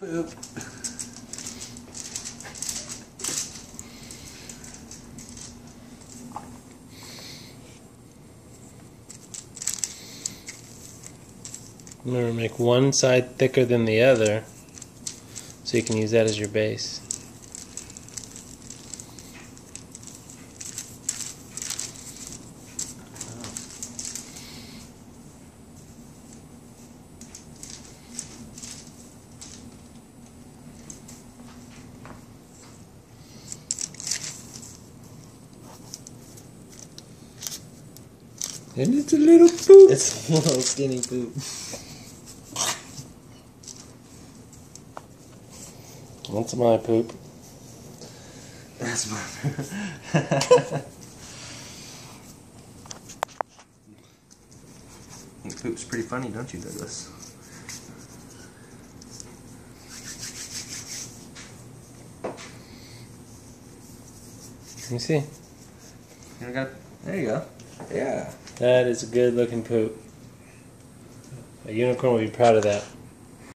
Boop. Remember, make one side thicker than the other so you can use that as your base. And it's a little poop. It's a little skinny poop. That's my poop. That's my poop. You think poop's pretty funny, don't you, Douglas? Let me see. There you go. Yeah. That is a good looking poop. A unicorn would be proud of that.